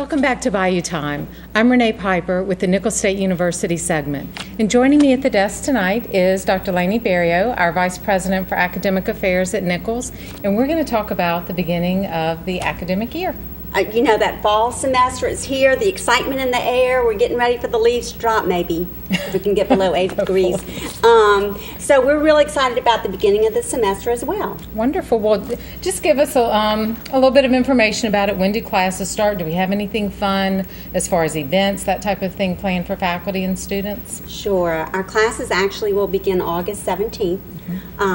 Welcome back to Bayou Time. I'm Renee Piper with the Nicholls State University segment. And joining me at the desk tonight is Dr. Laynie Barrilleaux, our Vice President for Academic Affairs at Nicholls, and we're going to talk about the beginning of the academic year. You know, that fall semester is here, the excitement in the air, we're getting ready for the leaves to drop maybe, if we can get below 8 degrees. So we're really excited about the beginning of the semester as well. Wonderful. Well, just give us a little bit of information about it. When do classes start? Do we have anything fun as far as events, that type of thing planned for faculty and students? Sure. Our classes actually will begin August 17th,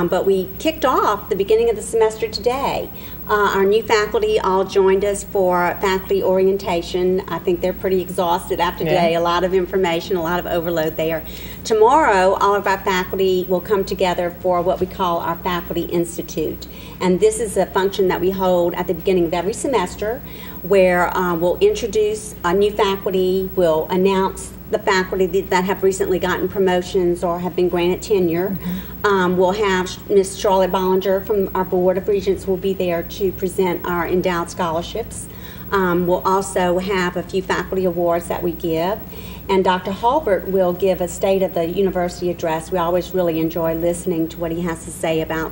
but we kicked off the beginning of the semester today. Our new faculty all joined us for faculty orientation. I think they're pretty exhausted after today. A lot of information, a lot of overload there. Tomorrow, all of our faculty will come together for what we call our Faculty Institute. And this is a function that we hold at the beginning of every semester where we'll introduce a new faculty, we'll announce the faculty that have recently gotten promotions or have been granted tenure. We'll have Ms. Charlotte Bollinger from our Board of Regents will be there to present our endowed scholarships. We'll also have a few faculty awards that we give. And Dr. Halbert will give a State of the University address. We always really enjoy listening to what he has to say about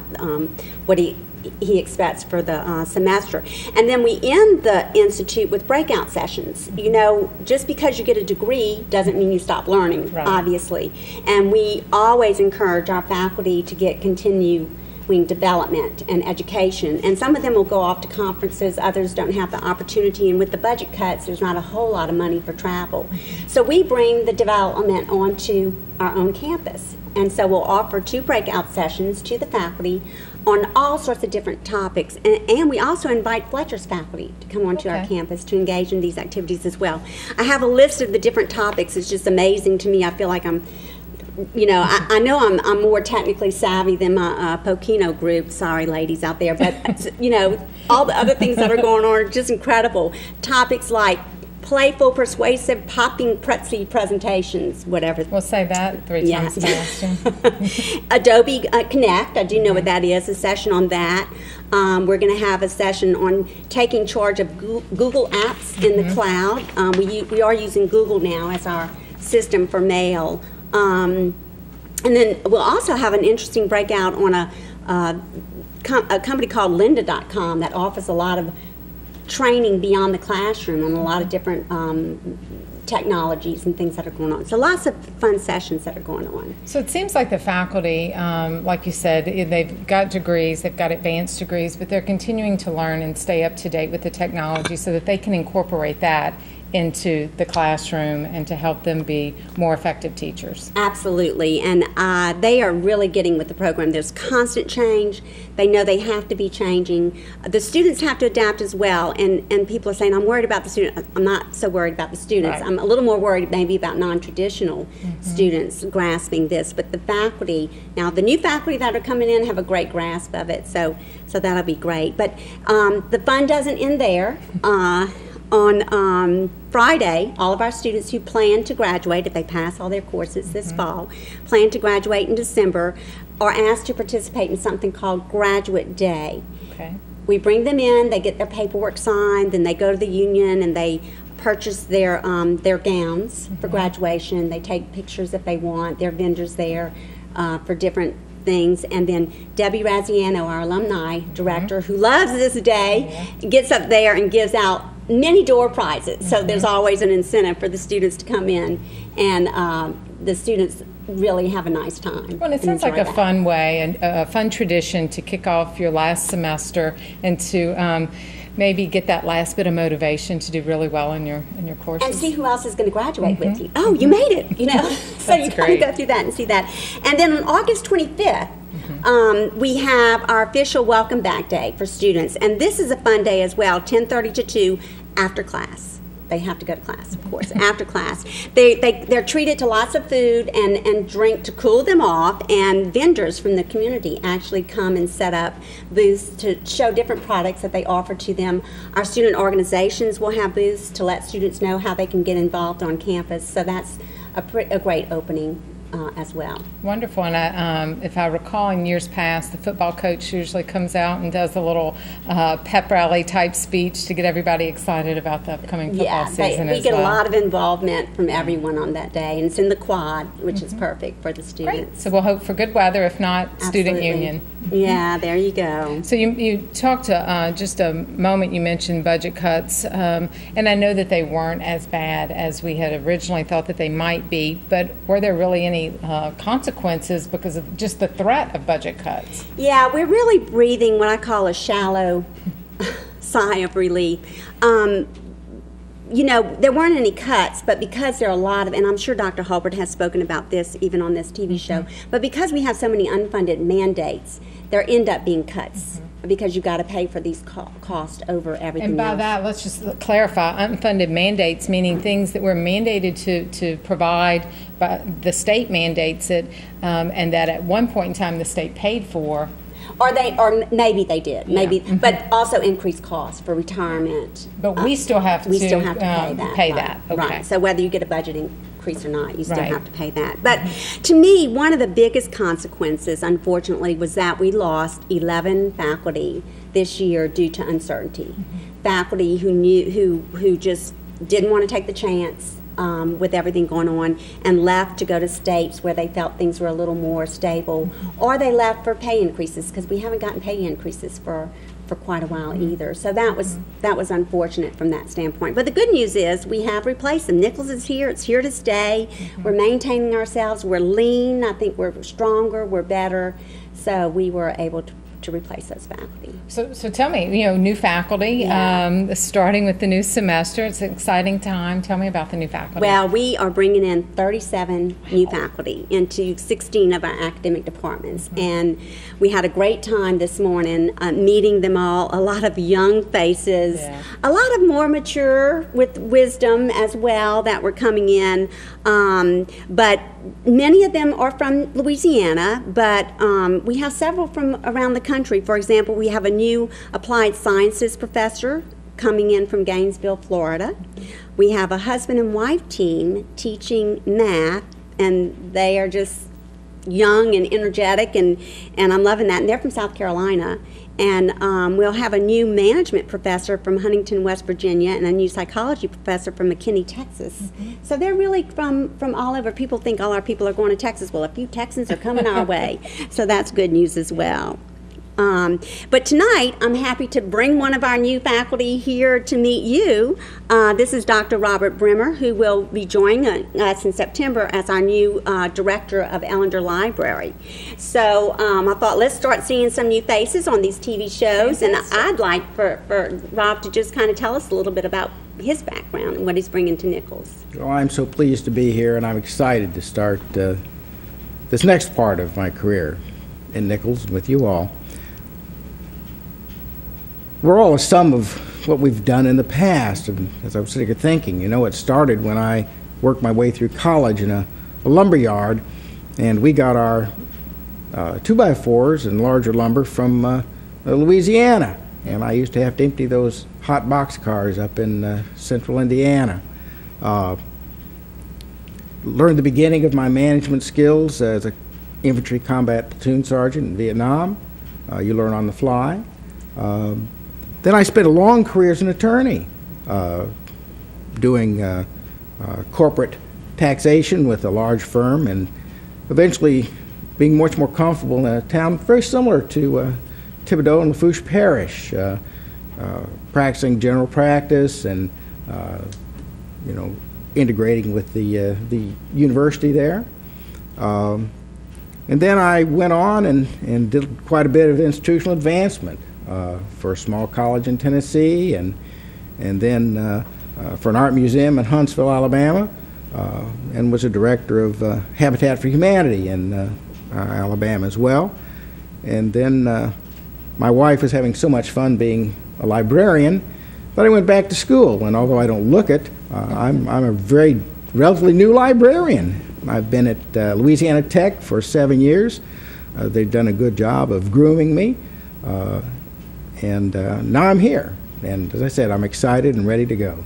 what he expects for the semester. And then we end the Institute with breakout sessions. You know, just because you get a degree doesn't mean you stop learning, obviously. And we always encourage our faculty to get continuing development and education. And some of them will go off to conferences, others don't have the opportunity. And with the budget cuts, there's not a whole lot of money for travel. So we bring the development onto our own campus. And so we'll offer 2 breakout sessions to the faculty on all sorts of different topics. And we also invite Fletcher's faculty to come onto our campus to engage in these activities as well. I have a list of the different topics. It's just amazing to me. I feel like I'm, you know, I know I'm more technically savvy than my Pokino group. Sorry, ladies out there. But, you know, all the other things that are going on are just incredible. Topics like playful, persuasive, popping pretzel presentations, whatever. We'll say that 3 times fast. Adobe Connect, I do know what that is, a session on that. We're going to have a session on taking charge of Google Apps in the cloud. We are using Google now as our system for mail. And then we'll also have an interesting breakout on a company called lynda.com that offers a lot of training beyond the classroom on a lot of different technologies and things that are going on. So lots of fun sessions that are going on. So it seems like the faculty, like you said, they've got degrees, they've got advanced degrees, but they're continuing to learn and stay up to date with the technology so that they can incorporate that into the classroom and to help them be more effective teachers. Absolutely, and they are really getting with the program. There's constant change. They know they have to be changing. The students have to adapt as well, and people are saying, I'm worried about the students. I'm not so worried about the students. I'm a little more worried maybe about non-traditional students grasping this, but the faculty, now the new faculty that are coming in have a great grasp of it, so that'll be great. But the fun doesn't end there. On Friday, all of our students who plan to graduate, if they pass all their courses this fall, plan to graduate in December, are asked to participate in something called Graduate Day. We bring them in, they get their paperwork signed, then they go to the union and they purchase their gowns for graduation. They take pictures if they want. There are vendors there for different things, and then Debbie Raziano, our alumni director, who loves this day, gets up there and gives out many door prizes. So there's always an incentive for the students to come in, and the students really have a nice time. Well, it sounds like a fun way and a fun tradition to kick off your last semester and to maybe get that last bit of motivation to do really well in your courses. And see who else is going to graduate with you. Oh, you made it, you know. So you kind of go through that and see that. And then on August 25th, we have our official Welcome Back Day for students. And this is a fun day as well, 10:30 to 2 after class. They have to go to class, of course, after class. They're treated to lots of food and drink to cool them off, and vendors from the community actually come and set up booths to show different products that they offer to them. Our student organizations will have booths to let students know how they can get involved on campus, so that's a great opening as well. Wonderful. And if I recall, in years past, the football coach usually comes out and does a little pep rally type speech to get everybody excited about the upcoming football season. We get a lot of involvement from everyone on that day, and it's in the quad, which is perfect for the students. Great. So we'll hope for good weather, if not student Absolutely. union. Yeah, there you go. So you talked just a moment, you mentioned budget cuts, and I know that they weren't as bad as we had originally thought that they might be, but were there really any consequences because of just the threat of budget cuts? Yeah, we're really breathing what I call a shallow sigh of relief. You know, there weren't any cuts, but because there are a lot of, and I'm sure Dr. Hulbert has spoken about this even on this TV show, but because we have so many unfunded mandates, there end up being cuts because you got to pay for these costs over everything And by else. that, let's just clarify, unfunded mandates, meaning things that were mandated to provide, by the state mandates it, and that at one point in time the state paid for. Or maybe they did, but also increased costs for retirement. But we still have to pay that. Pay right, that. Okay. Right. So whether you get a budget increase or not, you still Right. have to pay that. But to me, one of the biggest consequences, unfortunately, was that we lost 11 faculty this year due to uncertainty. Faculty who just didn't want to take the chance with everything going on and left to go to states where they felt things were a little more stable, or they left for pay increases because we haven't gotten pay increases for quite a while either. So that was unfortunate from that standpoint. But the good news is we have replaced them. Nichols is here. It's here to stay. We're maintaining ourselves. We're lean. I think we're stronger. We're better. So we were able to replace those faculty. So tell me, new faculty, starting with the new semester. It's an exciting time. Tell me about the new faculty. Well, we are bringing in 37 new faculty into 16 of our academic departments. And we had a great time this morning meeting them all. A lot of young faces, a lot of more mature with wisdom as well that were coming in. But many of them are from Louisiana, but we have several from around the country. For example, we have a new applied sciences professor coming in from Gainesville, Florida. We have a husband and wife team teaching math, and they are just young and energetic, and I'm loving that. And they're from South Carolina. And we'll have a new management professor from Huntington, West Virginia, and a new psychology professor from McKinney, Texas. So they're really from all over. People think all our people are going to Texas. Well, a few Texans are coming our way. So that's good news as well. But tonight, I'm happy to bring one of our new faculty here to meet you. This is Dr. Robert Bremer, who will be joining us in September as our new director of Ellender Library. So I thought, let's start seeing some new faces on these TV shows, and I'd like for Rob to just kind of tell us a little bit about his background and what he's bringing to Nichols. Well, I'm so pleased to be here, and I'm excited to start this next part of my career in Nichols with you all. We're all a sum of what we've done in the past, and as I was sitting here thinking, it started when I worked my way through college in a lumber yard, and we got our 2x4s and larger lumber from Louisiana, and I used to have to empty those hot box cars up in central Indiana. Learned the beginning of my management skills as an infantry combat platoon sergeant in Vietnam. You learn on the fly. Then I spent a long career as an attorney, doing corporate taxation with a large firm, and eventually being much more comfortable in a town very similar to Thibodaux and Lafourche Parish, practicing general practice and integrating with the university there. And then I went on and did quite a bit of institutional advancement. For a small college in Tennessee, and then for an art museum in Huntsville, Alabama, and was a director of Habitat for Humanity in Alabama as well. And then my wife was having so much fun being a librarian that I went back to school, and although I don't look it, I'm a very relatively new librarian. I've been at Louisiana Tech for 7 years. They've done a good job of grooming me. And now I'm here. And as I said, I'm excited and ready to go.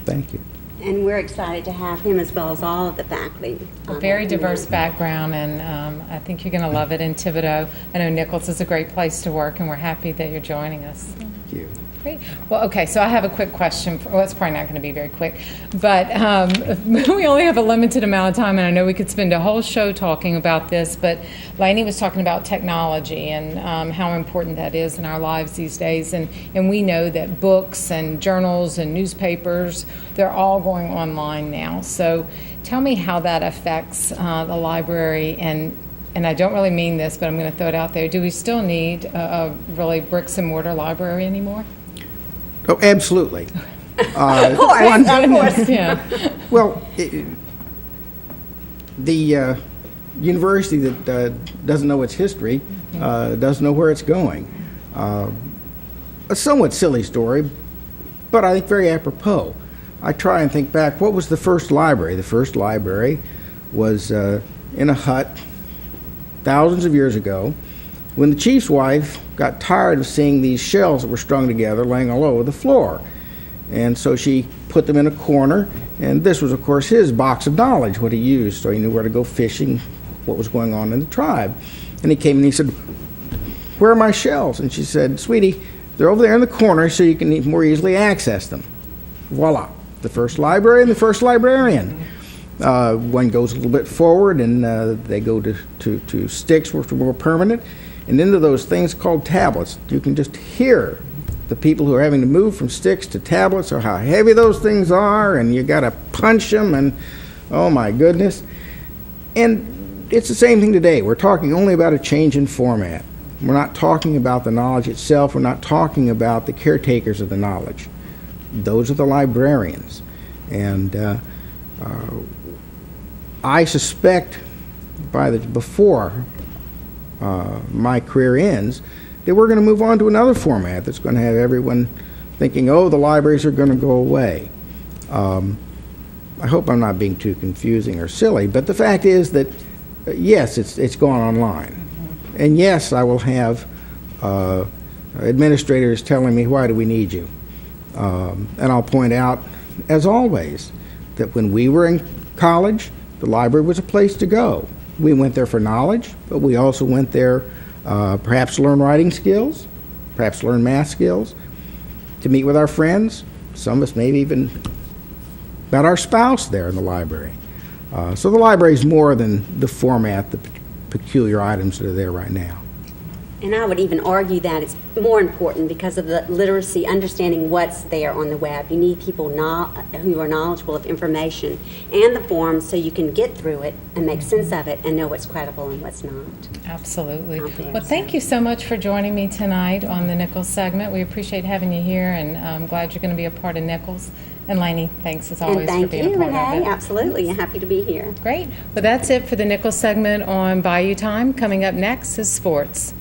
Thank you. And we're excited to have him as well as all of the faculty. A very diverse background, and I think you're going to love it in Thibodeau. I know Nichols is a great place to work, and we're happy that you're joining us. Thank you. Great. Well, okay, so I have a quick question. Well, it's probably not going to be very quick, but we only have a limited amount of time, and I know we could spend a whole show talking about this, but Laynie was talking about technology and how important that is in our lives these days, and we know that books and journals and newspapers, they're all going online now. So tell me how that affects the library, and I don't really mean this, but I'm going to throw it out there. Do we still need a really bricks and mortar library anymore? Oh, absolutely. Of course. Yeah. Well, the university that doesn't know its history doesn't know where it's going. A somewhat silly story, but I think very apropos. I try and think back, what was the first library? The first library was in a hut thousands of years ago, when the chief's wife got tired of seeing these shells that were strung together laying all over the floor. And so she put them in a corner, and this was, of course, his box of knowledge, what he used, so he knew where to go fishing, what was going on in the tribe. And he came and he said, "Where are my shells?" And she said, "Sweetie, they're over there in the corner so you can more easily access them." Voila, the first library and the first librarian. One goes a little bit forward, and they go to sticks, which are more permanent, and into those things called tablets. You can just hear the people who are having to move from sticks to tablets, or how heavy those things are, and you got to punch them, and oh my goodness. And it's the same thing today. We're talking only about a change in format. We're not talking about the knowledge itself. We're not talking about the caretakers of the knowledge. Those are the librarians. And I suspect before my career ends, that we're going to move on to another format that's going to have everyone thinking, oh, the libraries are going to go away. I hope I'm not being too confusing or silly, but the fact is that, yes, it's gone online. And yes, I will have administrators telling me, why do we need you? And I'll point out, as always, that when we were in college, the library was a place to go. We went there for knowledge, but we also went there perhaps to learn writing skills, perhaps to learn math skills, to meet with our friends. Some of us maybe even met our spouse there in the library. So the library is more than the format, the peculiar items that are there right now. And I would even argue that it's more important because of the literacy, understanding what's there on the web. You need people who are knowledgeable of information and the forms so you can get through it and make sense of it and know what's credible and what's not. Absolutely. There, Well, thank you so much for joining me tonight on the Nichols segment. We appreciate having you here, and I'm glad you're going to be a part of Nichols. And Laynie, thanks as always And for being thank a you, part of Renee. it. Absolutely. I'm happy to be here. Great. Well, that's it for the Nichols segment on Bayou Time. Coming up next is sports.